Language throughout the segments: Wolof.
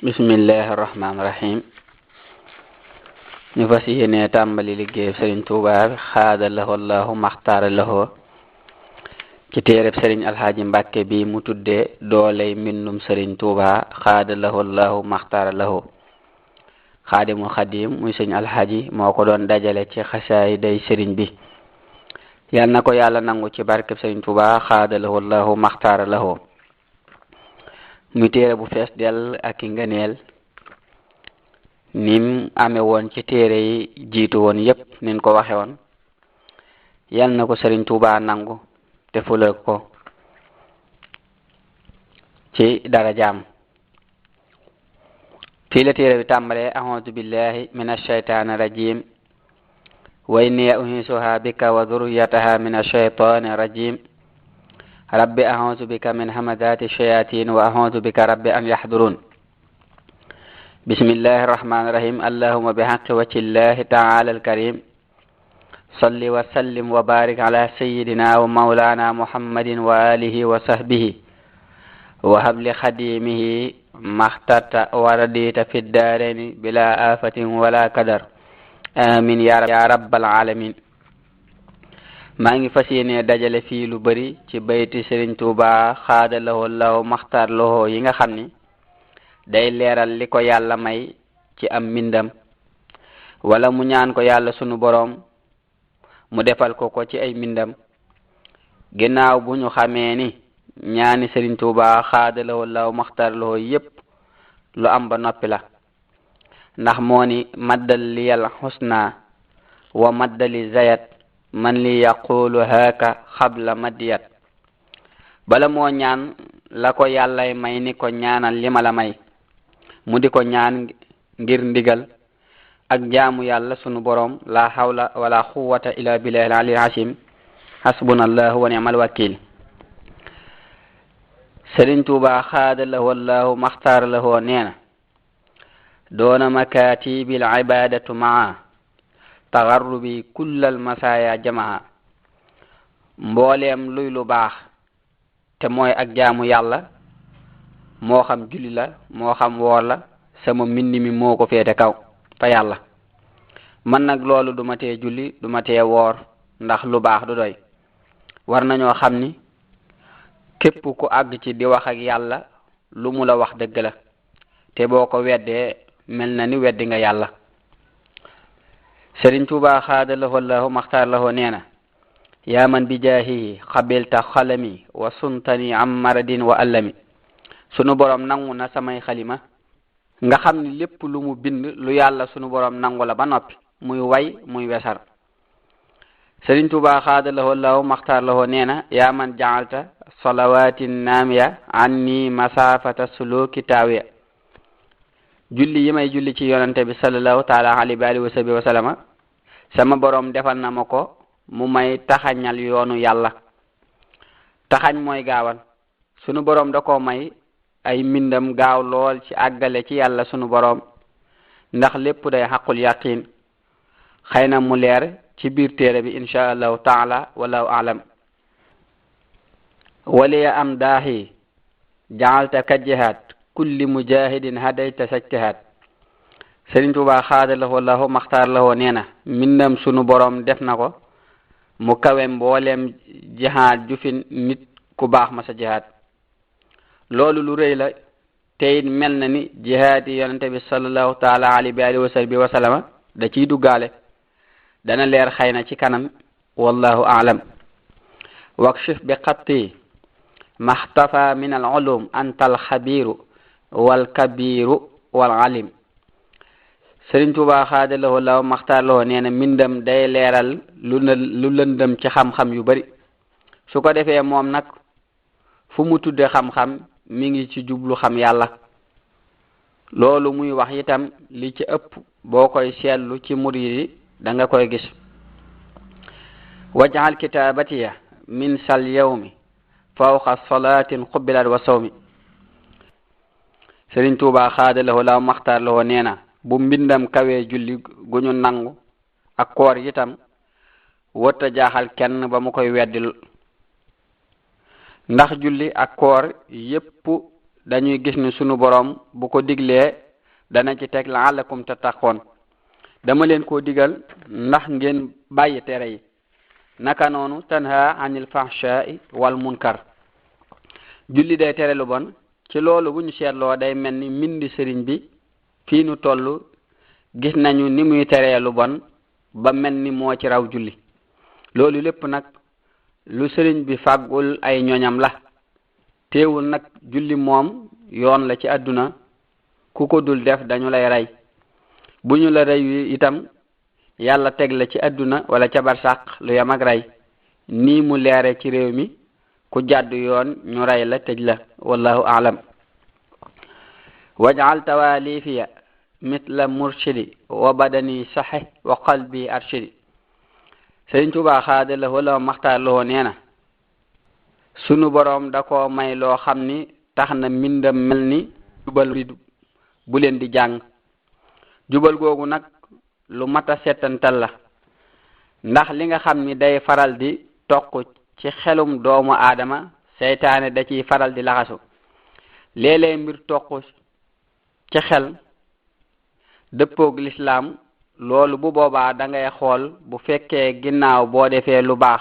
bismillahi rahmaani rahim ñu fas yéene tàmbali liggéey Sëriñ Tuubaa bi xaada lahu allahu maxtaara lahu ci téereb Sëriñ Alxaaji Mbàkke bi mu tudde dooley mbindum Sëriñ Tuubaa xaada lahu allahu maxtaara lahu xaadimul xadim muy Sëriñ Alxaaji moo ko doon dajale ci xasaay day sëriñ bi yal na ko yàlla nangu ci barkeb Sëriñ Tuubaa xaada lahu allahu maxtaara lahu muy téere bu fees dell ak i ngëneel nim amee woon ci téere yi jiitu woon yépp nin ko waxe woon yal na ko Sëriñ Tuubaa nangu te fulal ko ci darajaam fii la téere bi tàmbalee a'uudu billahi min ash-shaytaani rajim wa inni u'iizuha bika wa dhurriyyataha min ash-shaytaani rajim rabbi a'uuzu bika min hamazaati shayatin wa a'uuzu bika rabbi an yahdurun bismillahi rahmaani rahim allahumma bihaqqi wajhillahi ta'ala al-karim salli wa sallim wa barik ala sayyidina wa mawlana muhammadin wa alihi wa sahbihi wa habli khadimihi mahtata wa radita fi ddarayni bila afatin wala kadar amin ya rabbal alamin maa ngi fas yéene dajale fii lu bari ci bayti Sëriñ Tuubaa xaada lahu allahu maxtaar lahu yi nga xam ni day leeral li ko yàlla may ci am mbindam wala mu ñaan ko yàlla sunu boroom mu defal ko ci ay mbindam ginnaaw bu ñu xamee ni ñaani Sëriñ Tuubaa xaada lahu allahu maxtaar lahu yépp lu am ba noppi la ndax moo ni maddal liyal husna wa maddali zayat man li yaqulu haka xabla madiyat bala moo ñaan la ko yàllay may ni ko ñaanal li ma la may mu di ko ñaan ngir ndigal ak jaamu yàlla sunu borom la hawla wala quwwata illa billahi al-ali al-azim hasbunallahu wa ni'mal wakil Sëriñ Tuubaa xaada lahu allahu maxtaar lahu neena doona makatibil ibadatu maa tagarrubi kullal masaya jamaa mbooleem luy lu baax te mooy ak jaamu yàlla moo xam julli la moo xam woor la sama mbind mi moo ko féete kaw fa yàlla man nag loolu du ma tee julli du ma tee woor ndax lu baax du doy war nañoo xam ni képp ku àgg ci di wax ak yàlla lu mu la wax dëgg la te boo ko weddee mel na ni weddi nga yàlla Sëriñ Tuubaa xaada lahu allahu maxtaar lahu neena yaa man bi jaahihi xabilta xalami wa suntani am maradin wa allami sunu borom nangu na samay xalima nga xam ni lépp lu mu bind lu yàlla sunu borom nangu la ba noppi muy way muy wesar Sëriñ Tuubaa xaada lahu allahu maxtaar lahu neena yaa man jaalta salawatin naamiya anni masafata suluki taawiya julli yi may julli ci yonante bi sallallahu taala alayhi wa alihi wa sahbihi wa sallama sama borom defal na ma ko mu may taxañal yoonu yàlla taxañ mooy gaawal sunu borom da ko may ay mbindam gaaw lool ci àggale ci yàlla sunu borom ndax lépp day xaqul yaqin xëy na mu leer ci biir téere bi insha allahu taala wallahu alam waliya am daahi jaalta ka jihaad kulli mujahidin hadayta sajtihaad Sëriñ Tuubaa xaada lahu allahu maxtaar lahu neena mbindam sunu borom def na ko mu kawe mbooleem jihaad ju fi nit ku baax ma sa jihaad loolu lu rëy la tey mel na ni jihaad yi yonente bi sallallahu taala alayhi wa sahbihi wa sallama da ciy duggaale dana leer xëy na ci kanam wallahu a'lam wakshif bi xatti maxtafa min al ulum anta al xabiru wal kabiru wal alim Sëriñ Tuubaa xaada lahu allahu maxtaar lahu neena mbindam day leeral lu lëndëm ci xam-xam yu bari su ko defee moom nag fu mu tudde xam-xam mi ngi ci jublu xam yàlla loolu muy wax itam li ci ëpp boo koy seetlu ci murid yi da nga koy gis waj'al kitabatiya min sal yawmi fawqa salatin qubbilat wa sawmi Sëriñ Tuubaa xaada lahu allahu maxtaar lahu neena bu mbindam kawee julli gu ñu nangu ak koor itam wota jaaxal kenn ba mu koy weddil ndax julli ak koor yépp dañuy gis ni sunu borom bu ko diglee dana ci teg la'allakum tattaqoon dama leen koo digal ndax ngeen bàyyi tere yi naka noonu tanha anil fahsha'i wal munkar julli day tere lu bon ci loolu bu ñu seetloo day mel ni mbindi sëriñ bi fii nu toll gis nañu ni muy teree lu bon ba mel ni moo ci raw julli loolu lépp nag lu sëriñ bi fàggul ay ñoñam la teewul nag julli moom yoon la ci àdduna ku ko dul def dañu lay rey bu ñu la rey itam yàlla teg la ci àdduna wala ca barsàq lu yam ak rey nii mu leere ci réew mi ku jàddu yoon ñu rey la tëj la wallahu a'lam waj'al tawalifiya mitla murshidi wa badani sahih wa qalbi arshidi Sëriñ Tuubaa xaada la wala maxtaar loo nee na sunu boroom da ko may loo xam ni tax na mbindam mel ni jubal bu leen di jàng jubal googu nag lu mata settantal la ndax li nga xam ni day faral di toq ci xelum doomu aadama seytaane da ciy faral di laxasu léeg-léeg mbir toq ci xel dëppoog lislaam loolu bu boobaa da ngay xool bu fekkee ginnaaw boo defee lu baax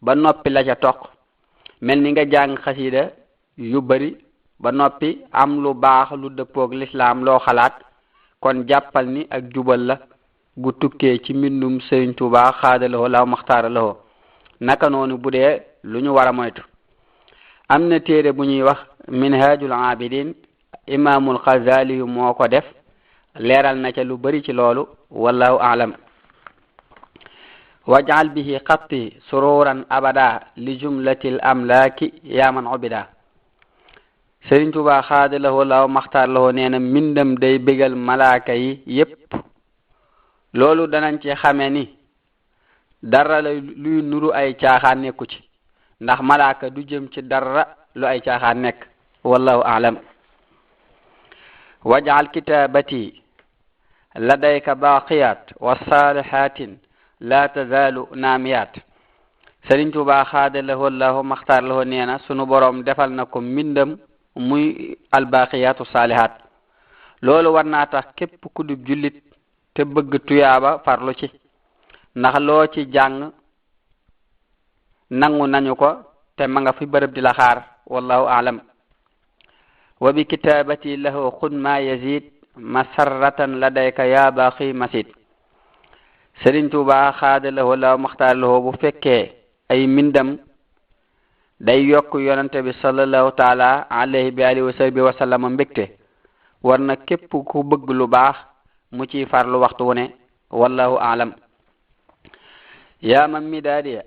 ba noppi la ca toq mel ni nga jàng xasida yu bari ba noppi am lu baax lu dëppoog lislaam loo xalaat kon jàppal ni ak jubal la gu tukkee ci mbindum Sëriñ Tuubaa xaadalawoo law maxtaaralawoo naka noonu bu dee lu ñu war a moytu am na téere bu ñuy wax minhajul abidin imaamul Xasaali yu moo ko def leeral na ca lu bari ci loolu wallahu a'lam waj'al bihi xatti sururan abada li jumlatil amlaaki yaaman ubida Sëriñ Tuubaa xaadalawoo law maxtaaralawoo nee na mbindam day bégal malaaka yi yépp loolu danañ ci xame ni dara luy nuru ay caaxaan nekku ci ndax malaaka du jëm ci dara lu ay caaxaan nekk wallahu a'lam waj'al kitabati ladayka baqiyat wa salihatin la tazalu naamiyat Sëriñ Tuubaa xaadalawoo law maxtaaralawoo nee na sunu boroom defal na ko mbindam muy albaqiyatu salihat loolu war naa tax képp ku dub jullit te bëgg tuyaaba farlu ci ndax loo ci jàng nangu nañu ko te ma nga fi bërëb di la xaar wallahu a'lam wa bi kitabati lahu xud ma yazid masarratan ladayka ya baqi masid Sëriñ Tuubaa xaadalawoo law maxtaaralawoo bu fekkee ay mbindam day yokk yonante bi sallallahu taala alayhi bi alihi wa sahbihi wa sallam mbégte war na képp ku bëgg lu baax mu ciy farlu waxtu wu ne wallahu a'lam ya man midadiya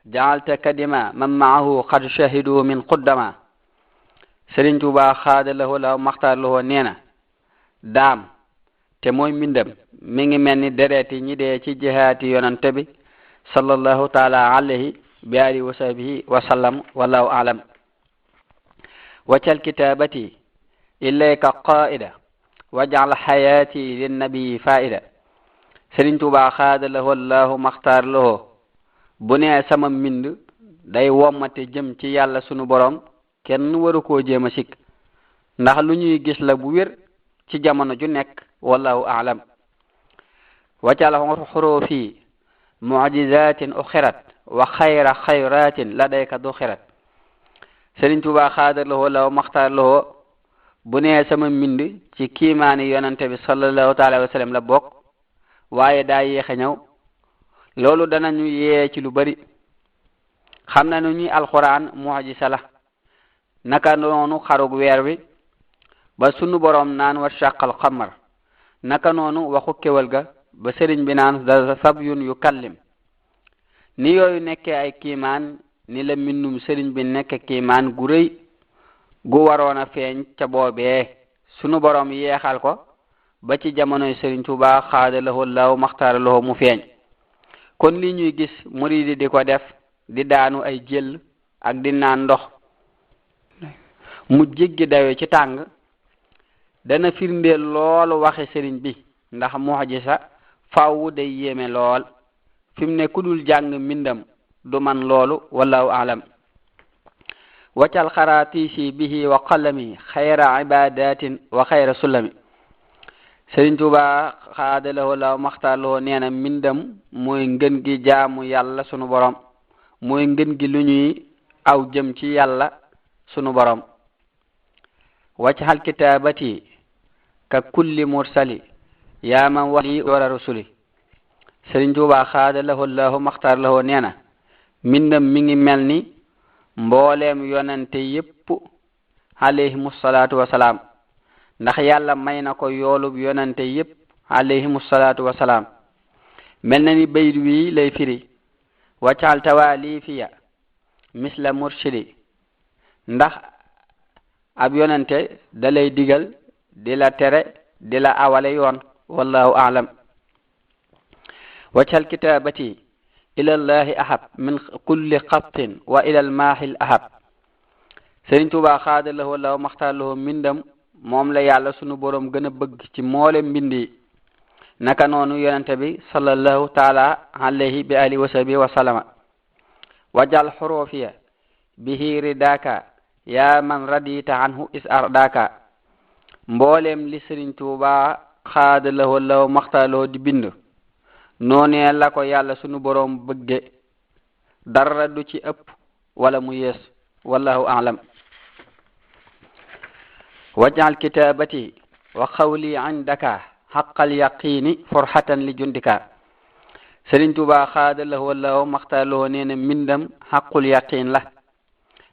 ja'alta kadima man ma'ahu qad shahidu min quddama Sëriñ Tuubaa xaadalawoo law maxtaaralawoo nee na daam te mooy mbindam mi ngi mel ni dereeti ñi dee ci jihaati yonante bi sallallahu taala alayhi bi alihi wa sahbihi wa sallam wallahu a'lam waj'al kitabati ilayka qaida waj'al hayati linnabi faida Sëriñ Tuubaa xaadalawoo allahu maxtaaralawoo bu nee sama mbind day wommate jëm ci yàlla sunu borom kenn waru koo jéem a sikk ndax lu ñuy gis la bu wér ci jamono ju nekk wallahu a'lam waj'al hurufi mu'jizatin ukhirat wa xayra xayratin ladayka duxirat Sëriñ Tuubaa xaadalawoo law maxtaaralawoo bu nee sama mbind ci kiimaani yonante bi sallallahu taala wa sallam la bokk waaye daa yéex a ñëw loolu danañu yee ci lu bari xam na nu ñuy alquran mu'jiza la naka noonu xarug weer wi ba sunu boroom naan wa shaqal qamar naka noonu waxu kéwal ga ba sëriñ bi naan da sabyun yu kallim ni yooyu nekkee ay kiimaan ni la mbindum sëriñ bi nekk kiimaan gu rëy gu waroon a feeñ ca boobee sunu boroom yeexal ko ba ci jamonoy Sëriñ Tuubaa xaadalawoo law maxtaaralawoo mu feeñ kon li ñuy gis muridi di ko def di daanu ay jël ak di naan ndox mu jéggi dayo ci tàng dana firndeel loolu waxe sëriñ bi ndax mu'jiza faaw day yéeme lool fi mu ne ku dul jàng mbindam du man loolu wallahu a'lam waccal xaraatiisi bihi wa qalami xayra ibadatin wa xayra sulami Sëriñ Tuuba xaadalawoo la maxtaarloo nee na mbindam mooy ngën gi jaamu yàlla sunu borom mooy ngën gi lu ñuy aw jëm ci yàlla sunu borom waccal kitaabati ka kulli mursali yaa man wali wara rusuli Sëriñ Tuuba xaadalawoo la maxtaarloo nee na mbindam mi ngi mel ni mbooleem yonante yépp alayhimu salaatu wasalaam ndax yàlla may na ko yoolub yonante yépp alayhimu salaatu wasalaam mel na ni bayt wi lay firi waccal tawalifiya misla murshidi ndax ab yonante da lay digal di la tere di la awale yoon wallahu a'lam waccal kitabati ila allahi ahab min kulli xattin wa ila almaahil ahab Sëriñ Tuuba xaadalawoo la maxtaarlawoo mbindam moom la yàlla sunu borom gën a bëgg ci moole mbindi naka noonu yonente bi sallallahu taala alayhi bi alihi wa sahbihi wa sallama wajal xurufiya bihi ridaka ya man radita anhu is ardaka mboolem li Sëriñ Tuuba xaadalawoo la maxtaarlawoo di bind noonee la ko yàlla sunu borom bëgge dara du ci ëpp wala mu yees wallahu a'lam waj'al kitabati wa qawli indaka haqqal yaqini furhatan li jundika Sëriñ Tuuba xaadalawoo la maxtaarloo nee na mbindam xaqul yaqin la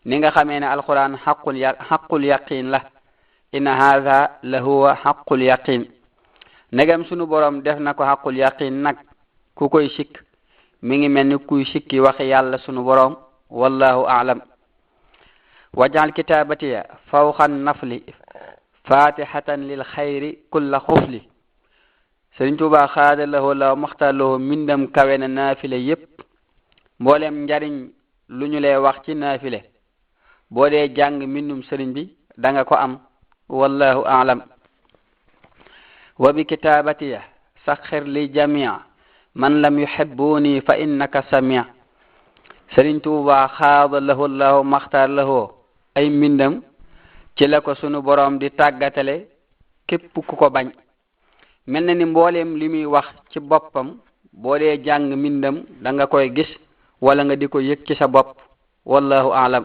ni nga xamee ne alquran xaqul yaqin la inna hadha la huwa xaqul yaqin negam sunu borom def na ko xaqul yaqin nag ku koy sikk mi ngi mel ni kuy sikki waxi yàlla sunu borom wallahu a'lam waj'al kitabatiya fawqa nafli fatihatan lil xayri kulla xufli Sëriñ Tuuba xaadalawoo la maxtaarloo mbindam kawe na naafile yépp mboolem njariñ lu ñu lay wax ci naafile boo dee jàng mbindum sëriñ bi danga ko am wallahu a'lam wa bi kitabatiya saxir li jamia man lam yuhibbuni fa innaka samia Sëriñ Tuuba xaadalawoo la maxtaarloo ay mbindam ci la ko sunu borom di tàggatale képp ku ko bañ mel na ni mbooleem li muy wax ci boppam boo dee jàng mbindam da nga koy gis wala nga di ko yëg ci sa bopp wallahu a'lam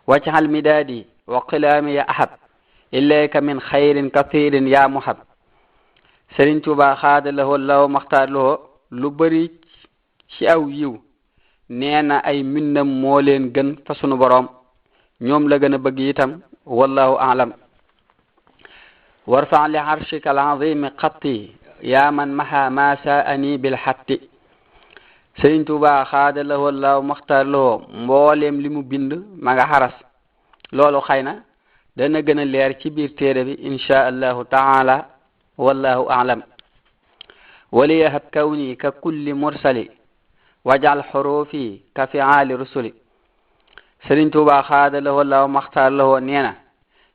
waj'al midaadi wa qilaami ya ahab ilayka min xayrin kathirin ya muhab Sëriñ Tuuba xaadalawoo la maxtaarloo lu bari ci aw yiw nee na ay mbindam moo leen gën fa sunu borom ñoom la gën a bëgg itam wallahu a'lam warfa li arshika al-azimi xatti yaa man maha ma sa'ani bil xatti Sëriñ Tuuba xaadalawoo la maxtaarloo mbooleem li mu bind ma nga xaras loolu xëy na dana gën a leer ci biir téere bi insha allahu taala wallahu a'lam waliyahab kawni ka kulli mursali waj'al xurufi ka fi'ali rusuli Sëriñ Tuuba xaadalawoo la maxtaarloo nee na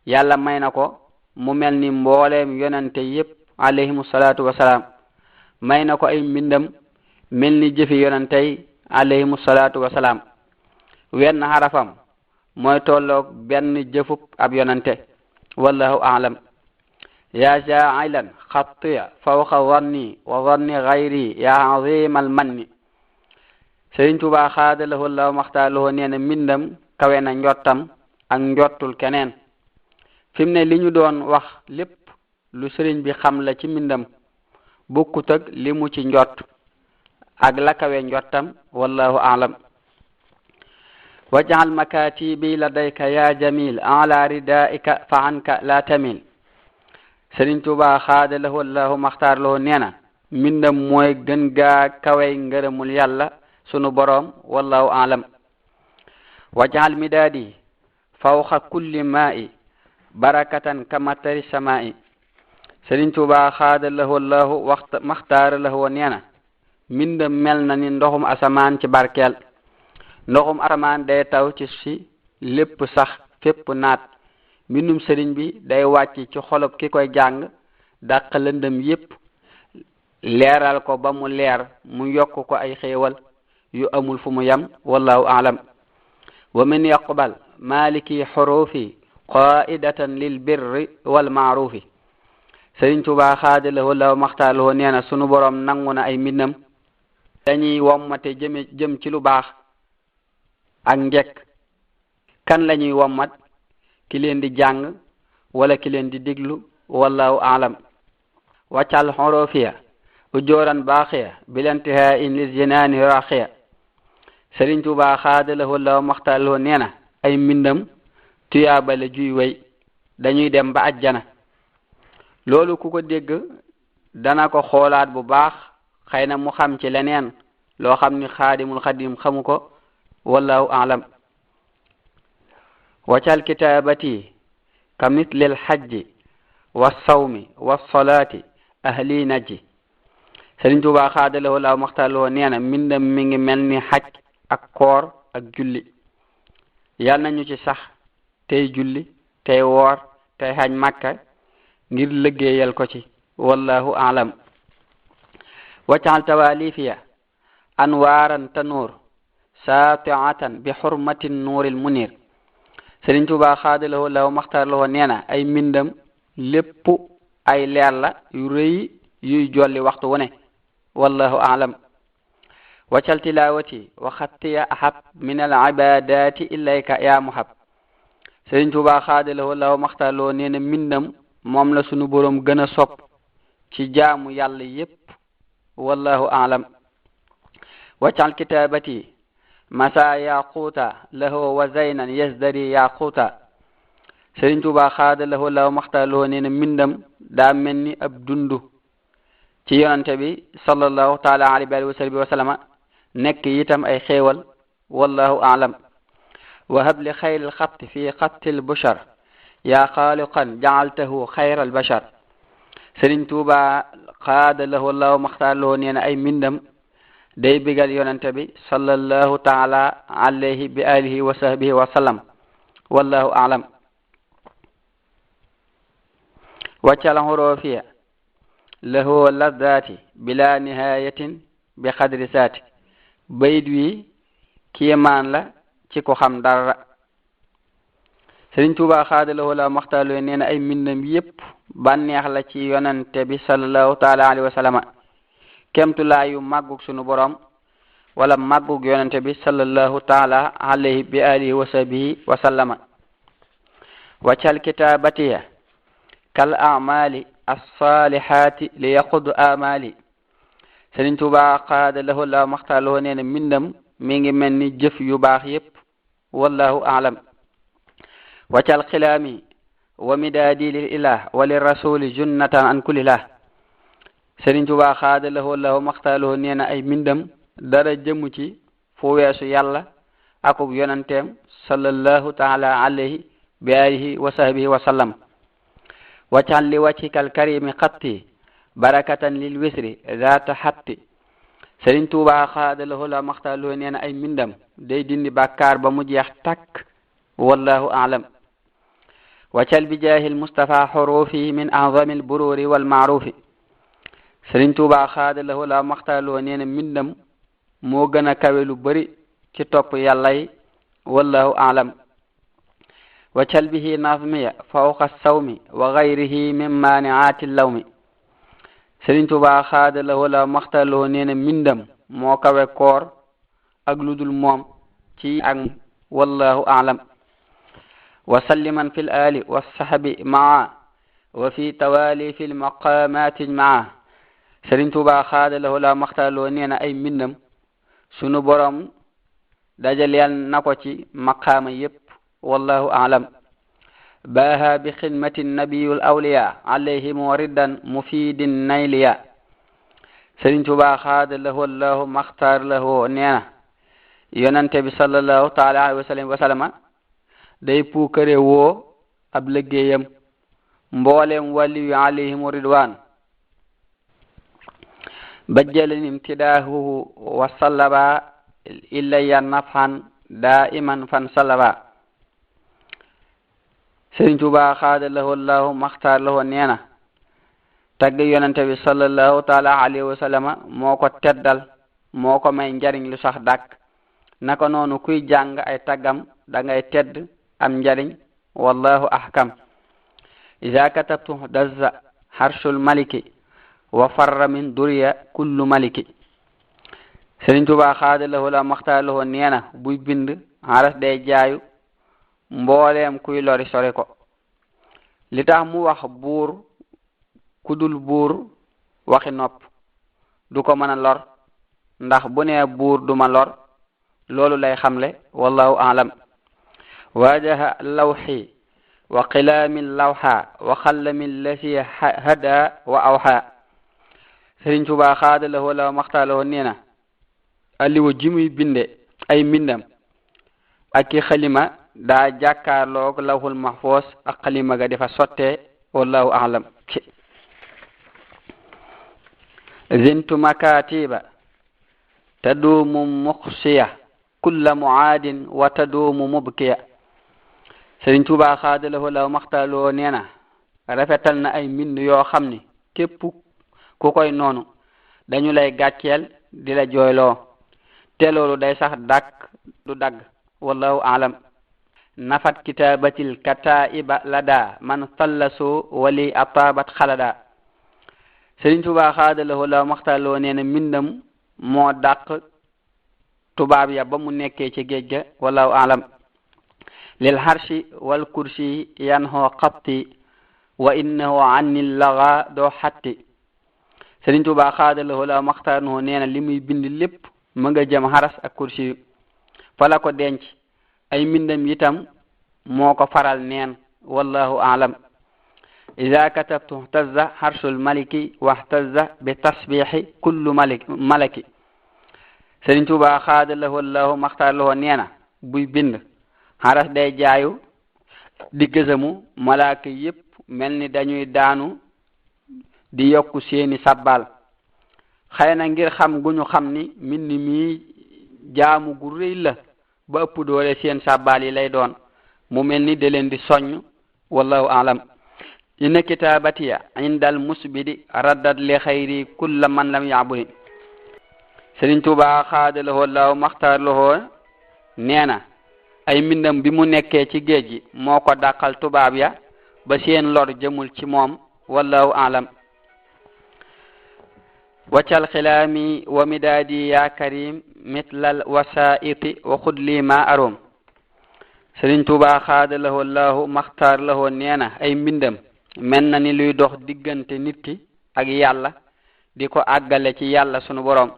yàlla may na ko mu mel ni mbooleem yonante yépp alayhimu salaatu wasalaam may na ko ay mbindam mel ni jëfi yonantey alayhimu salaatu wasalaam wenn xarafam mooy tolloog benn jëfub ab yonante wallahu a'lam ya ja'ilan xattiya fawqa zanni wa zanni ghayri ya azimal manni Sëriñ Tuuba xaadalawoo la maxtaarloo nee na mbindam kawe na njottam ak njottul keneen fi mu ne li ñu doon wax lépp lu sëriñ bi xam la ci mbindam bokkut ak li mu ci njott ak la kawe njottam wallahu a'lam waj'al makatibi ladayka ya jamil ala ridaika fa anka la tamil Sëriñ Tuuba xaadalawoo la maxtaarloo nee na mbindam mooy gën gaa kawe ngërëmul yàlla sunu borom wallahu a'lam waj'al midaadi fawqa kulli ma'i barakatan kamatari sama'i Sëriñ Tuuba xaadalawoo la maxtaarloo nee na mbindam mel na ni ndoxum asamaan ci barkeel ndoxum asamaan day taw ci si lépp sax fépp naat mbindum sëriñ bi day wàcc ci xolob ki koy jàng dàq lëndëm yépp leeral ko ba mu leer mu yokk ko ay xéewal yu amul fu mu yam wallahu a'lam wa man yaqbal maliki xurufi qaidatan lil birri wal maarufi Sëriñ Tuubaa xaadalahoo law maxtaaloo nee na sunu borom nangu na ay mbindam dañuy wommate jëm ci lu baax ak njekk kan lañuy wommat ki leen di jàng wala ki leen di diglu wallahu aalam waccal xurufiya ujooran baaxiya bilantihaa in lil jinaani raxiya Sëriñ Tuubaa xaadalahoo law maxtaaloo nee na ay mbindam tuyaabale juy way dañuy dem ba ajjana loolu ku ko dégg dana ko xoolaat bu baax xëy na mu xam ci leneen loo xam ni xaadimul xadim xamu ko wallahu aalam waccal kitaabati ka mislil hajji wassawmi wassalaati ahli najji Sëriñ Tuubaa xaadalahoo law maxtaaloo nee na mbindam mi ngi mel ni xaj ak koor ak julli yal nañu ci sax tey julli tey woor tey xaj Makka ngir liggéeyal ko ci wallahu aalam waccal tawalifiya anwaaran tanuur saatiatan bi xurmatin nuuril munir Sëriñ Tuubaa xaadalahoo law maxtaaloo nee na ay mbindam lépp ay leer la yu rëy yuy jolli waxtu wu ne wallahu aalam waccal tilawati wa xattiya ahab min al ibadati ilayka ya muhab Sëriñ Tuubaa xaadalahoo law maxtaaloo nee na mbindam moom la sunu boroom gën a sopp ci jaamu yàlla yépp wallahu aalam waccal kitaabati masa yaquuta lahu wa zaynan yasdari yaquuta Sëriñ Tuubaa xaadalahoo law maxtaaloo nee na mbindam daa mel ni ab dundu ci yonante bi sallallahu taala alayhi wa sallama nekk itam ay xéewal wallahu aalam wa hab li xayril xatti fi xattil bushar yaa xaaliqan jaaltahu xayral bashar Sëriñ Tuubaa xaadalahoo law maxtaaloo nee na ay mbindam day bigal yonante bi sallallahu taala alayhi bi alihi wa sahbihi wa sallam wallahu aalam waccal xurufiya lahu laddaati bila nihayatin bi xadri saati bayit wi kiimaan la ci ko xam dara Sëriñ Tuubaa xaadalahoo law maxtaaloo nee na ay mbindam yépp bànneex la ci yonante bi sallallahu taala alayhi wa sallama kemtulaayu màggug sunu borom wala màggug yonante bi sallallahu taala alayhi bi alihi wa sahbihi wa sallama waccal kitaabatiya kal amali as-salihati li yaqudu amali Sëriñ Tuubaa xaadalahoo law maxtaaloo nee na mbindam mi ngi mel ni jëf yu baax yépp wallahu aalam waccal xilaami wa midaadi lil ilah wa li rasuli junnatan an kullilah Sëriñ Tuubaa xaadalahoo law maxtaaloo nee na ay mbindam dara jëmu ci fu weesu yàlla akub yonanteem sallallahu taala alayhi bi alihi wa sahbihi wa sallam waccal li waccikal karimi xatti barakatan lil wisri zaata xatti Sëriñ Tuubaa xaadalahoo law maxtaaloo nee na ay mbindam day dindi bàkkaar ba mu jeex takk wallahu aalam waccal bi jaahil Mustafa xurufi min azamil bururi wal maarufi Sëriñ Tuubaa xaadalahoo law maxtaaloo nee na mbindam moo gën a kawe lu bari ci topp yàlla yi wallahu aalam waccal bihi nazmiya fawqa sawmi wa gayrihi min maaniaati lawmi Sëriñ Tuubaa xaadalahoo law maxtaaloo nee na mbindam moo kawe koor ak ludul moom ci ak wallahu aalam wa salliman fil ali wa sahbi maa wa fi tawali fil maqamati maa Sëriñ Tuubaa xaadalahoo law maxtaaloo nee na ay mbindam sunu borom dajaleel na ko ci maqaama yépp wallahu aalam baaha bi xidmati nabiyul awliya alayhimu riddan mufidin nayliya Sëriñ Tuubaa xaadalahoo law maxtaarlahoo nee na yonante bi sallallahu taala alayhi wa sallama day puukare woo ab liggéeyam mboolem waliyu alayhimu ridwan bajjalani imtidaahuhu wa sallaba ilayya nafhan daiman fan sallaba Sëriñ Tuubaa xaadalahoo law maxtaarlahoo nee na tagg yonante bi sallallahu taala alayhi wa sallama moo ko teddal moo ko may njariñ lu sax dàkk naka noonu kuy jàng ay taggam da ngay tedd am njariñ wallahu ahkam iza katabtu dazza harshul maliki wa farra min duriya kullu maliki Sëriñ Tuubaa xaadalahu la maxtaarlahu neena buy bind haras day jaayu mbooleem kuy lori sore ko li tax mu wax buur kudul buur waxi nopp du ko mën a lor ndax bu nee buur duma lor loolu lay xamle wallahu a'lam wajaha lawhi wa qilaami lawha wa xallami lasi hada wa awha Sëriñ Tuubaa xaadalahu la maxtaarlahu neena aliwa ji muy binde ay mbindam ak ki xalima daa jàkkaarloog lawhul mahfuz ak xalima ga dafa sottee wallahu a'lam zintu makatiba taduumu muqsiya kulla muaadin wa taduumu mubkiya Sëriñ Tuubaa xaadalahu la maxtaaloo neena rafetal na ay mbind yoo xam ni képp ku koy noonu dañu lay gàcceel di la jooyloo te loolu day sax dàkk du dagg wallahu a'lam nafat kitabatil kataiba lada man sallasu wali atabat xalada Sëriñ Tuubaa xaadalahu la maxtaaloo neena mbindam moo dàq tubaab ya ba mu nekkee ci géej ga wallahu a'lam lil harshi wal kursi yanho xatti wa innahu anni laga doo xatti Sëriñ Tuubaa xaadalahu la maxtaarnoo neena li muy bind lépp mu nga jëm haras ak kursi fa la ko denc ay mbindam itam moo ko faral neen wallahu a'lam iza katabtu tazza harshul maliki wahtazza bi tasbihi kullu malaki Sëriñ Tuubaa xaadalahu allahu maxtaarlahu neena buy bind haras day jaayu di gësamu malaaka yépp mel ni dañuy daanu di yokku seeni sabbal xëy na ngir xam gu ñu xam ni mbind mi jaamu gu rëy la ba ëpp doole seen sabbal yi lay doon mu mel ni da leen di soññ wallahu a'lam inna kitabatiya indal musbidi raddat li xayri kulla man lam ya'budi Sëriñ Tuubaa xaadalahu allahu maxtaarlahu neena ay mbindam bi mu nekkee ci géej gi moo ko dàqal tubaab ya ba seen lor jëmul ci moom wallahu a'lam waccal xilaami wa midaadi ya karim mitlal wasaiti wa xudli ma arom Sëriñ Tuubaa xaadalahu allahu maxtaarlahu neena ay mbindam mel na ni luy dox diggante nit ki ak yàlla di ko àggale ci yàlla sunu borom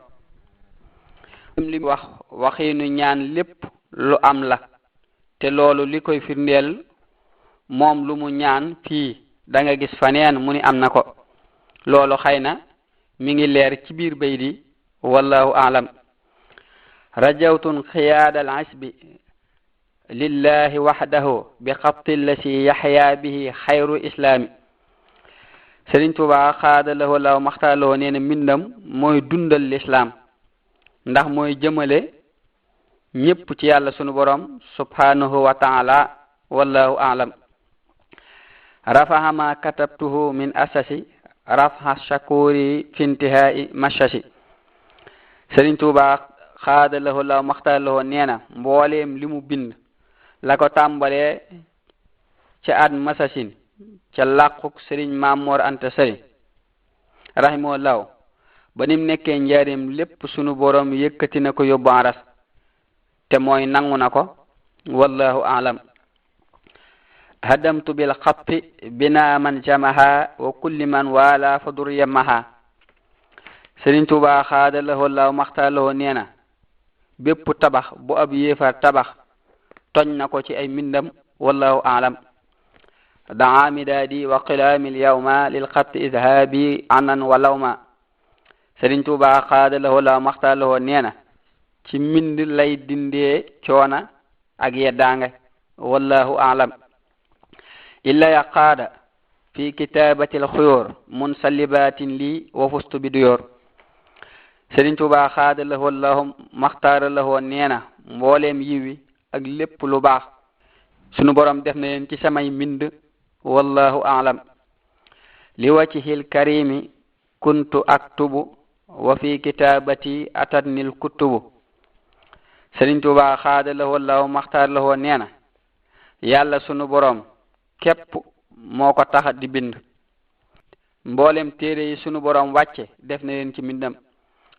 li wax waxiinu ñaan lépp lu am la te loolu li koy firndeel moom lu mu ñaan fii da nga gis faneen mu ni am na ko loolu xëy na mi ngi leer ci biir bay di wallahu a'lam rajawtun xiyaadal asbi lillahi wahdahu bi xabti lasi yaxya bihi xayru islaami Sëriñ Tuubaa xaadalahu law maxtaaloo nee na mbindam mooy dundal l'islam ndax mooy jëmale ñépp ci yàlla sunu borom subhanahu wa ta'ala wallahu a'lam rafaha ma katabtuhu min asasi rafha shakuri fi intihai mashasi Sëriñ Tuubaa xaadalahu law maxtaaloo nee na mbooleem li mu bind la ko tàmbalee ca at masasin ca làquk Sëriñ Maamoor Anta Sali rahimahullahu ba nim nekkee njaarim lépp sunu borom yëkkati na ko yóbbu aras te mooy nangu na ko wallahu a'lam hadamtu bil xatti bina man jamaha wa kulli man wala fa duryamaha Sëriñ Tuubaa xaadalahu law maxtaaloo nee na bépp tabax bu ab yéefar tabax toñ na ko ci ay mbindam wallahu a'lam daa midaadi wa qilaami alyawma lil xatti izhaabi anan wa lawma Sëriñ Tuubaa xaadalahu law maxtaaloo nee na ci mbind lay dindee coona ak yeddaange wallahu a'lam illa yaqaada fi kitabati alxuyur munsalibatin li wa fustu bi duyor Sëriñ Tuubaa xaadalahu law maxtaaralahoo nee na mbooleem yiwi ak lépp lu baax sunu borom def na leen ci samay mbind wallahu a'lam li wajhil karimi kuntu aktubu wa fi kitabati atatnil kutubu Sëriñ Tuubaa xaadalahu law maxtaaralahoo nee na yàlla sunu borom képp moo ko tax di bind mboolem téere yi sunu borom wàcce def na leen ci mbindam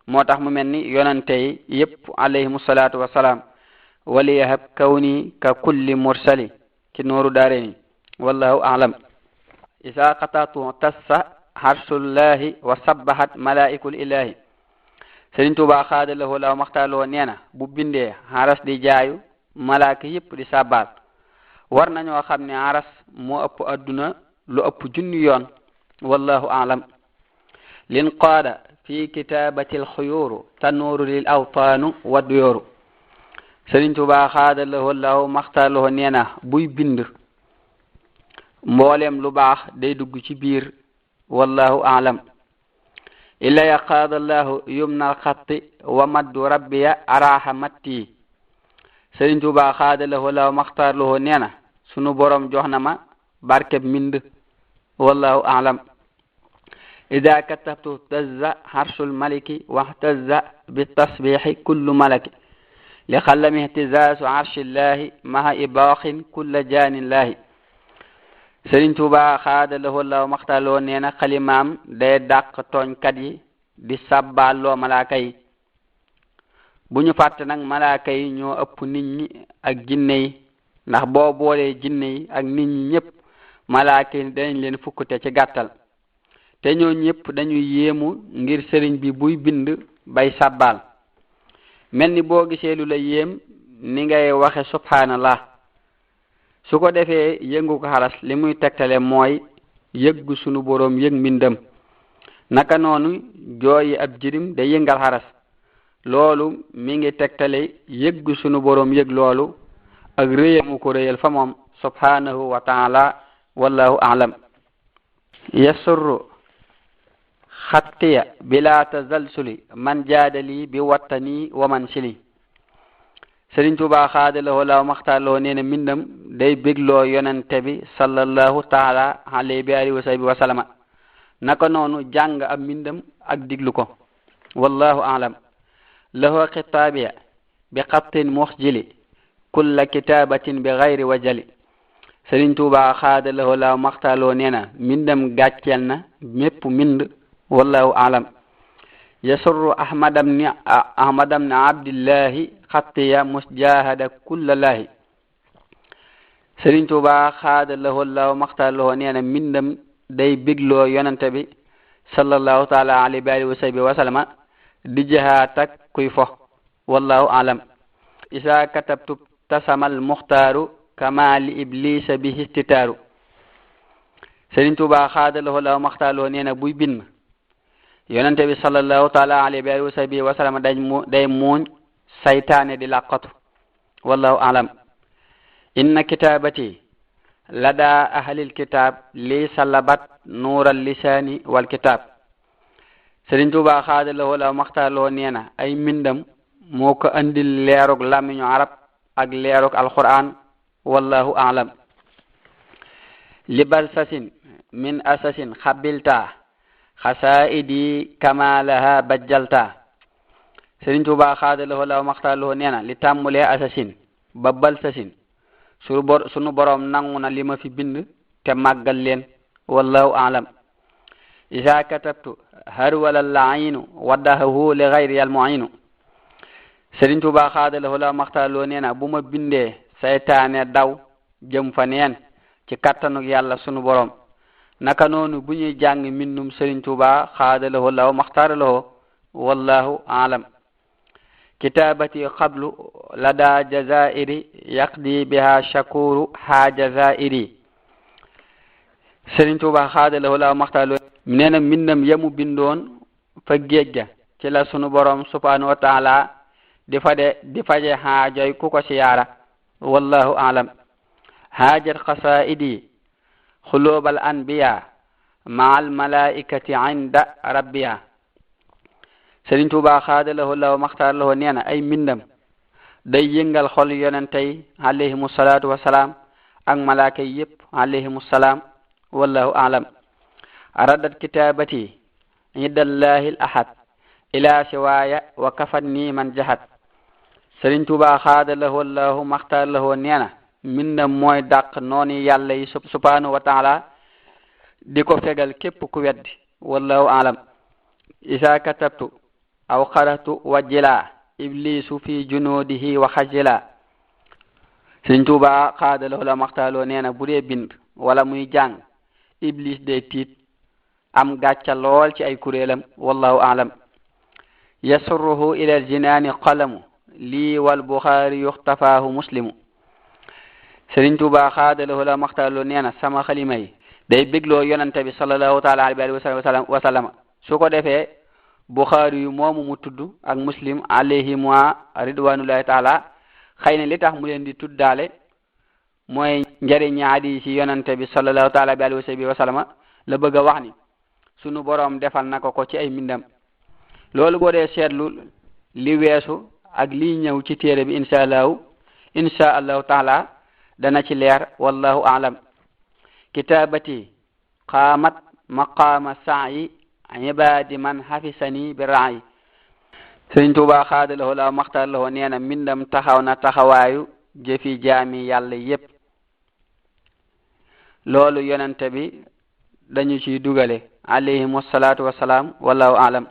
moo tax mu mel ni yonante yi yépp alayhimu salaatu wasalaam waliyahab kawni ka kulli mursali ci nooru daareni wallahu a'lam isa qatatu tassa harsullahi wa sabbahat malaikul ilahi Sëriñ Tuubaa xaadalawoo law maxtaaloo nee na bu bindee haras di jaayu malaaka yépp di sabbal war nañoo xam ne haras moo ëpp adduna lu ëpp junni yoon wallahu a'lam lin qaada fi kitabatil xuyuuru tanuuru lil awtaanu wa duyooru Sëriñ Tuubaa xaadalawoo law maxtaaloo nee na buy bind mboolem lu baax day dugg ci biir wallahu a'lam illa yaqaadallahu yumna alxatti wa maddu rabbiya araha matti Sëriñ Tuubaa xaadalawoo law maxtaarlawoo nee na sunu borom jox na ma barkeb mbind wallahu a'lam ida katabtu tazza harshul maliki wahtazza bitasbihi kullu malaki li xallami ihtizaazu arshillahi maha ibaaxin kulla jaanillahi Sëriñ Tuubaa xaadalawoo law maxtaarlawoo nee na xalimaam day dàq tooñkat yi di sabbaaloo malaaka yi bu ñu fàtte nag malaaka yi ñoo ëpp nit ñi ak jinne yi ndax boo boolee jinne yi ak nit ñi ñëpp malaaka yi dañ leen fukkute ci gàttal te ñoo ñëpp dañuy yéemu ngir sëriñ bi buy bind bay sabbaal mel ni boo gisee lu la yéem ni ngay waxe subhanallah su ko defee yëngu ko xaras li muy tegtale mooy yëggu sunu boroom yëg mbindam naka noonu jooyi ab jirim day yëngal xaras loolu mi ngi tegtale yëggu sunu boroom yëg loolu ak réyamu ko réyal fa moom subhanahu wa ta'ala wallahu a'lam yasurru xattiya bila tazalsuli man jaadali bi wattani wa man sili Sëriñ Tuubaa xaadalawoo law maxtaarloo nee na mbindam day bégloo yonente bi sallallahu taala alayhi bi alihi wa sahbihi wa sallama naka noonu jàng ab mbindam ak diglu ko wallahu a'lam lahu xitaabiya bi xattin muxjili kulla kitaabatin bi gayri wajali Sëriñ Tuubaa xaadalawoo law maxtaarloo nee na mbindam gàcceel na mépp mbind wallahu a'lam yasurru ahmadam ni abdillahi xattiya musjahada kullallahi Sëriñ Tuubaa xaadalawoo law maxtaarloo nee na mbindam day bégloo yonante bi sallallahu taala alayhi wa alihi wa sahbihi wa sallama di jihaat ak kuy fo wallahu a'lam isa katabtu tasamal muxtaaru kama li iblisa bi histitaaru Sëriñ Tuubaa xaadalawoo law maxtaarloo nee na buy bind yonente bi sallallahu taala alayhi wa alihi wa sahbihi wa sallam day muuñ saytaane di laqatu wallahu a'lam inna kitabati lada ahlil kitab li salabat nuural lisaani wal kitab Sëriñ Tuubaa xaadalawoo law maxtaarloo nee na ay mbindam moo ko andil leerug làmmiñu arab ak leerug alquran wallahu a'lam libalsasin min asasin xabilta xasaidi kama laha bajjalta Sëriñ Tuubaa xaadalawoo law maxtaarloo nee na li tàmmulee asasin ba balsasin sunu borom nangu na li ma fi bind te màggal leen wallahu a'lam isa katabtu harwala al-aynu waddahu li ghayri al-mu'inu Sëriñ Tuubaa xaadalawoo law maxtaarloo nee na bu ma bindee saytaane daw jëm fa neen ci kattanuk yàlla sunu borom naka noonu bu ñuy jàng mbindum Sëriñ Tuubaa xaadalawoo law maxtaarloo wallahu a'lam kitabati qablu lada jazairi yaqdi biha shakuru ha jazairi Sëriñ Tuubaa xaadalawoo law maxtaarloo nee na mbindam yamu bindoon fa géej ga ci la sunu borom subhanahu wa ta'ala di faje haajoy ku ko siyaara wallahu a'lam haajat qasaidi xulubal anbiya ma'al malaikati inda rabbiya Sëriñ Tuubaa xaadalawoo law maxtaarloo nee na ay mbindam day yëngal xol yonente yi alayhimu salaatu wasalaam ak malaaka yi yépp alayhimu salaam wallahu a'lam raddat kitabati indallahi al-ahad ila siwaaya wa kafanni man jahat Sëriñ Tuubaa xaadalawoo law maxtaarloo nee na mbindam mooy dàq nooni yàlla yi subhanahu wa taala di ko fegal képp ku weddi wallahu alam isa katabtu aw qaratu wajjila iblisu fi junudihi wa xajila Sëriñ Tuubaa xaadaloo la maxtaaloo nee na bu dee bind wala muy jàng iblis day tiit am gàcca lool ci ay kuréelam wallahu alam yasurruhu ila aljinaani qalamu lii wal buxaari yuxtafaahu muslimu Sëriñ Tuubaa xaadaloo la maxtaaloo nee na sama xalima yi day bégloo yonante bi sallallahu taala alayhi wa sallam su ko defee buxaari yu moomu mu tudd ak muslim alayhim wa ridwanullahi taala xëy na li tax mu leen di tuddaale mooy njëriñ hadiis yi yonante bi sallallahu taala alayhi wa sallam la bëgg a wax ni sunu boroom defal na ko ci ay mbindam loolu boo dee seetlu li weesu ak lii ñëw ci téere bi insha allahu taala dana ci leer wallahu alam kitabati qaamat maqaama sa'yi ibadi man hafisani bi ra'yi Sëriñ Tuubaa xaadaloo la maxtar la nee na mbindam taxaw na taxawaayu jëfi jaami yàlla yépp loolu yonente bi dañu ciy dugale alayhimu salaatu wassalaam wallahu alam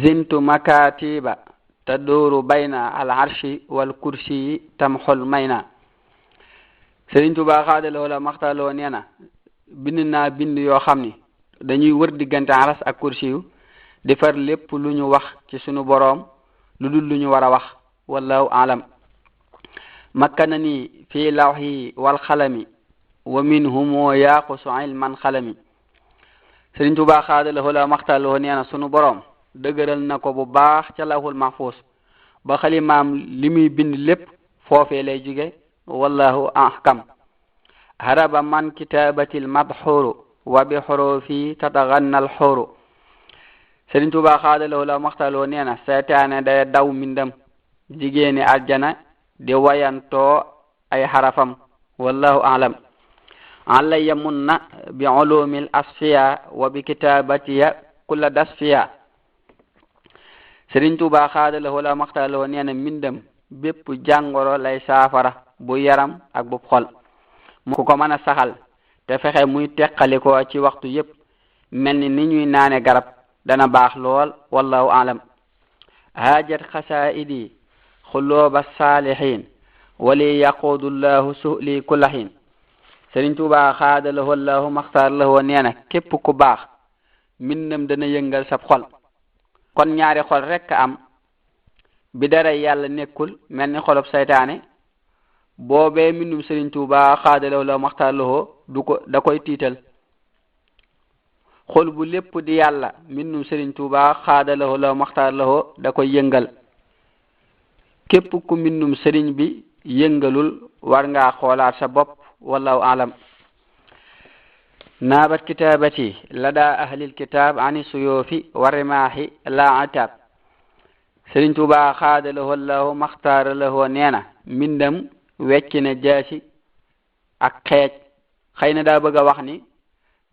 zintu makatiba taduru bayna al arshi wal kursi tamxul mayna Sëriñ Tuubaa xaadaloo la maxtar la nee na bind naa bind yoo xam ni dañuy wër diggante aras ak kursi yu di far lépp lu ñu wax ci sunu boroom lu dul lu ñu war a wax wallahu alam makkanani fi lawhi wal xalami wa minhum yaqusu ilman xalami Sëriñ Tuubaa xaadaloo la maxtaloo nee na sunu boroom dëgëral na ko bu baax ca lawhul mahfuz ba xalimaam li muy bind lépp foofee lay jóge wallahu ahkam haraba man kitabatil madhuru wa bi xurufi tataganna al xuru Sëriñ Tuubaa xaadaloo la maxtaloo nee na seytaane day daw mbindam jigéeni aljana di wayantoo ay xarafam wallahu alam alayya munna bi ulumil asfiya wa bi kitabatiya kulla dasfiya Sëriñ Tuubaa xaadaloo la maxtaloo nee na mbindam bépp jàngoro lay saafara bu yaram ak bu xol ku ko mën a saxal te fexe muy teqalikoo ci waxtu yépp mel ni ñuy naane garab dana baax lool wallahu alam haajat xasaidi xulooba saalihin wali yaquudu llahu suhli kullahin Sëriñ Tuubaa xaadaloo llahu maxtaar lahoo nee na képp ku baax mbindam dana yëngal sab xol kon ñaari xol rekk am bi dara yàlla nekkul mel ni xolob saytaane boobee mbindum Sëriñ Tuubaa xaadaloo llahu maxtaar lahoo da koy tiital xol bu lépp di yàlla mbindum Sëriñ Tuubaa xaadaloo llahu maxtaar lahoo da koy yëngal képp ku mbindum sëriñ bi yëngalul war ngaa xoolaat sa bopp wallahu alam naabat kitabati lada ahlil kitab ani suyoofi wa rimaahi la atab Sëriñ Tuubaa xaadaloo llahu maxtaar lahoo nee na mbindam wecc na jaasi ak xeej xëy na daa bëgg a wax ni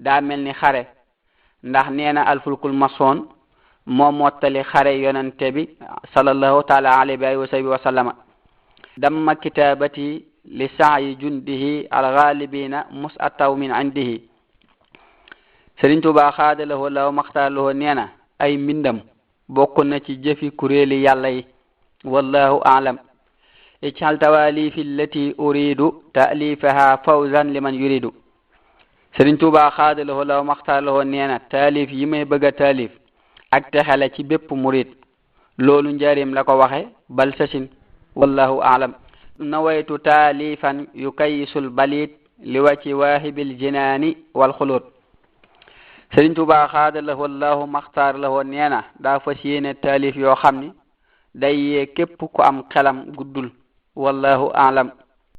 daa mel ni xare ndax nee na alfulkul masoon moo mottali xare yonante bi sallallahu taala alayhi wa sallama damma kitabati li sa'yi jundihi alghalibina mus'ataw min indihi Sëriñ Tuubaa xaadaloo law maxtaarloo nee na ay mbindam bokk na ci jëfi kuréeli yàlla yi wallahu a'lam ij'al tawalifi allati uridu ta'lifaha fawzan liman yuridu Sëriñ Tuubaa xaadaloo law maxtaarloo nee na taalif yi may bëgg a taalif ak texale ci bépp murid loolu njaarim la ko waxe bal sasin wallahu a'lam nawaytu taalifan yukayisul balit li waci waahibil jinaani wal xuluut Sëriñ Tuubaa xaadaloo llahu maxtaar lahoo nee na daa fas yéene taalif yoo xam ni day yee képp ku am xelam guddul wallahu a'lam